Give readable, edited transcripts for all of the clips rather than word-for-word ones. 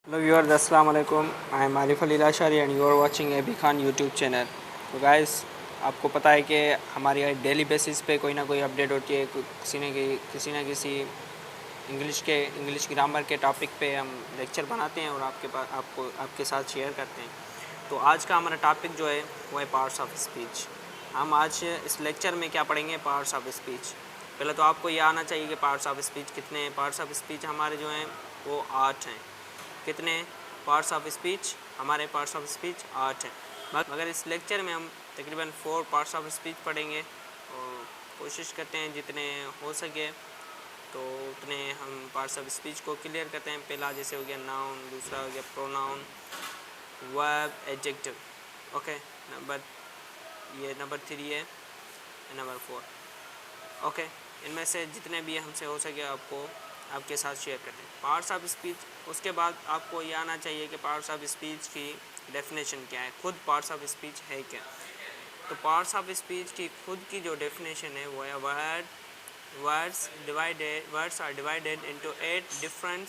Hello viewers, अस्सलाम वालेकुम। I am Arif Ali Lashari and you are watching AB Khan YouTube channel. तो guys, आपको पता है कि हमारी डेली बेसिस पे कोई ना कोई अपडेट होती है। किसी न किसी इंग्लिश ग्रामर के टॉपिक पे हम लेक्चर बनाते हैं और आपके साथ शेयर करते हैं। तो आज का हमारा टॉपिक जो है वो है पार्ट्स ऑफ स्पीच। हम आज इस लेक्चर में क्या पढ़ेंगे? Parts of speech. पहले तो आपको ये आना चाहिए कि पार्ट्स ऑफ स्पीच कितने हैं। पार्ट्स ऑफ स्पीच हमारे जो हैं वो 8 हैं। कितने पार्ट्स ऑफ स्पीच? हमारे पार्ट्स ऑफ स्पीच 8 हैं। मगर इस लेक्चर में हम तकरीबन 4 पार्ट्स ऑफ स्पीच पढ़ेंगे और कोशिश करते हैं जितने हो सके तो उतने हम पार्ट्स ऑफ स्पीच को क्लियर करते हैं। पहला जैसे हो गया नाउन, दूसरा हो गया pronoun, verb, adjective. Okay, number 3 है, नंबर 4। ओके, इनमें से जितने भी हमसे हो सके आपके साथ शेयर करते हैं। पार्ट्स ऑफ स्पीच, उसके बाद आपको ये आना चाहिए कि पार्ट्स ऑफ स्पीच की डेफिनेशन क्या है, खुद पार्ट्स ऑफ स्पीच है क्या। तो पार्ट्स ऑफ स्पीच की खुद की जो डेफिनेशन है वो है words are divided into 8 different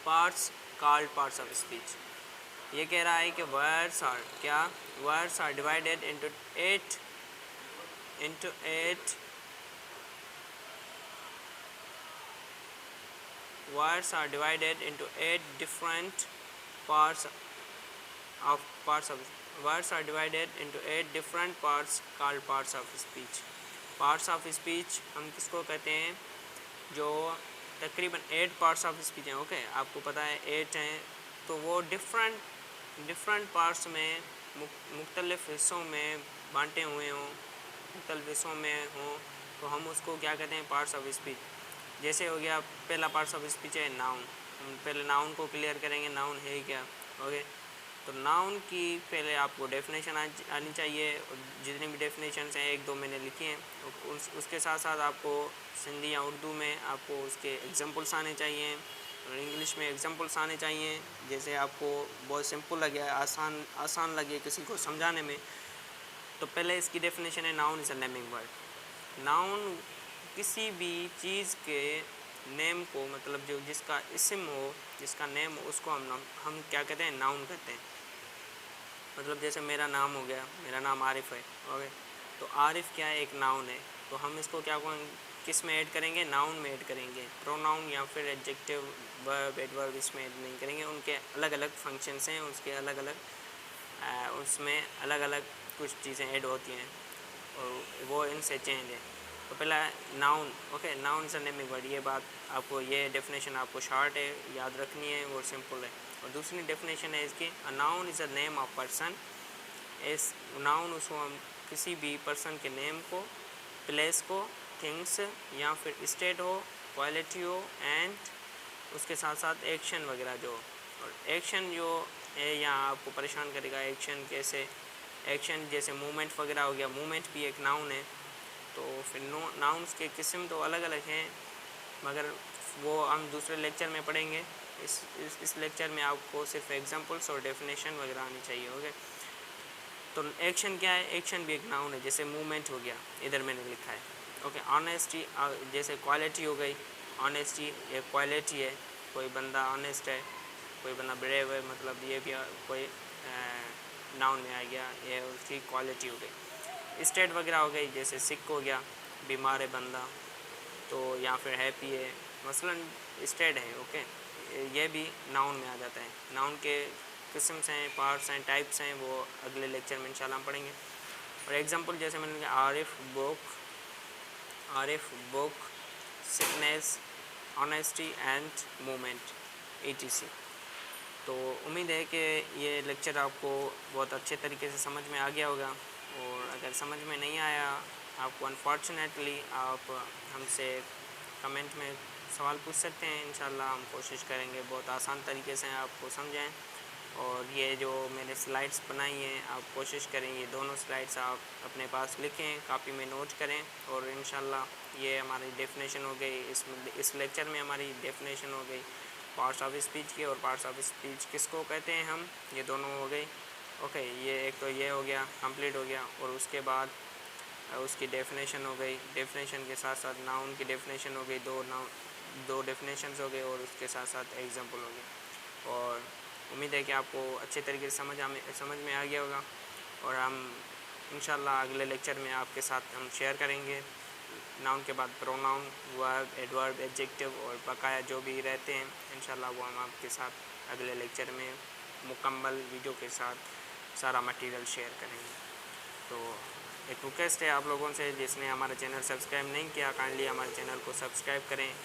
parts called parts of speech. ये कह रहा है कि words are divided into 8 words are divided into 8 different parts words are divided into 8 different parts called parts of speech। parts of speech हम किसको कहते हैं? जो तकरीबन 8 parts of speech हैं। ओके, आपको पता है 8 हैं, तो वो डिफरेंट पार्ट्स में मुख्तलिफ हिस्सों में बांटे हुए हों, मुख्तलिफ हिस्सों में हों, तो हम उसको क्या कहते हैं? Parts of speech. जैसे हो गया पहला पार्ट्स ऑफ स्पीच है नाउन। हम पहले नाउन को क्लियर करेंगे, नाउन है क्या। ओके, तो नाउन की पहले आपको डेफिनेशन आनी चाहिए। जितनी भी डेफिनेशन हैं 1-2 मैंने लिखी हैं, तो उसके साथ साथ आपको हिंदी या उर्दू में आपको उसके एग्जांपल्स आने चाहिए और इंग्लिश में एग्जांपल्स आने चाहिए। जैसे आपको बहुत सिंपल लगे, आसान लगे किसी को समझाने में। तो पहले इसकी डेफिनेशन है noun is a naming word. Noun किसी भी चीज़ के नेम को, मतलब जो जिसका इस्म हो, जिसका नेम हो, उसको हम क्या कहते हैं? नाउन कहते हैं। मतलब जैसे मेरा नाम हो गया, मेरा नाम आरिफ है। ओके, तो आरिफ क्या है? एक नाउन है। तो हम इसको किस में ऐड करेंगे? नाउन में ऐड करेंगे। प्रोनाउन या फिर एडजेक्टिव, वर्ब, एडवर्ब इसमें ऐड नहीं करेंगे। उनके अलग अलग फंक्शंस हैं, उसमें अलग अलग कुछ चीज़ें ऐड होती हैं और वो इनसे चेंज है। तो पहला noun. Okay, noun is a naming word. ये बात आपको, ये डेफिनेशन आपको शॉर्ट है, याद रखनी है और सिंपल है। और दूसरी डेफिनेशन है इसकी, a noun is a name of person. इस नाउन, उसको हम किसी भी पर्सन के नेम को, प्लेस को, थिंग्स या फिर स्टेट हो, क्वालिटी हो, एंड उसके साथ साथ एक्शन वगैरह जो। और एक्शन जो है यहाँ आपको परेशान करेगा। एक्शन कैसे? एक्शन जैसे मूवमेंट वगैरह हो गया, मूवमेंट भी एक नाउन है। तो फिर नाउन्स के किस्म तो अलग अलग हैं, मगर वो हम दूसरे लेक्चर में पढ़ेंगे। इस लेक्चर में आपको सिर्फ एग्जांपल्स और डेफिनेशन वगैरह आनी चाहिए। ओके, तो एक्शन क्या है? एक्शन भी एक नाउन है। जैसे मूवमेंट हो गया, इधर मैंने लिखा है। ओके, ऑनेस्टी, जैसे क्वालिटी हो गई। ऑनेस्टी एक क्वालिटी है, कोई बंदा ऑनेस्ट है, कोई बंदा ब्रेव है, मतलब ये भी कोई नाउन में आ गया, ये उसकी क्वालिटी हो गई। स्टेट वगैरह हो गई, जैसे सिक हो गया, बीमार है बंदा, तो या फिर हैप्पी है, मसलन स्टेट है। ओके, ये भी नाउन में आ जाता है। नाउन के किस्म हैं, पार्ट्स हैं, टाइप्स हैं, वो अगले लेक्चर में इंशाल्लाह हम पढ़ेंगे। और एग्जांपल जैसे मैंने कहा, Arif book, sickness, honesty and movement, etc। तो उम्मीद है कि ये लेक्चर आपको बहुत अच्छे तरीके से समझ में आ गया होगा। और अगर समझ में नहीं आया आपको, अनफॉर्चुनेटली आप हमसे कमेंट में सवाल पूछ सकते हैं। इंशाल्लाह हम कोशिश करेंगे बहुत आसान तरीके से आपको समझाएं। और ये जो मैंने स्लाइड्स बनाई हैं, आप कोशिश करें ये दोनों स्लाइड्स आप अपने पास लिखें, कॉपी में नोट करें। और इंशाल्लाह ये हमारी डेफिनेशन हो गई। इस लेक्चर में हमारी डेफिनेशन हो गई पार्ट्स ऑफ स्पीच की। और पार्ट्स ऑफ स्पीच किसको कहते हैं हम, ये दोनों हो गई। ओके, ये एक तो ये हो गया, कंप्लीट हो गया। और उसके बाद उसकी डेफिनेशन हो गई। डेफिनेशन के साथ साथ नाउन की डेफिनेशन हो गई, दो डेफिनेशंस हो गए और उसके साथ साथ एग्जांपल हो गए। उम्मीद है कि आपको अच्छे तरीके से समझ में आ गया होगा। और हम इंशाल्लाह अगले लेक्चर में आपके साथ हम शेयर करेंगे नाउन के बाद प्रोनाउन, वर्ब, एडवर्ब, एडजेक्टिव और बकाया जो भी रहते हैं, इंशाल्लाह वो हम आपके साथ अगले लेक्चर में मुकम्मल वीडियो के साथ सारा मटेरियल शेयर करेंगे। तो एक रिक्वेस्ट है आप लोगों से, जिसने हमारा चैनल सब्सक्राइब नहीं किया, काइंडली हमारे चैनल को सब्सक्राइब करें।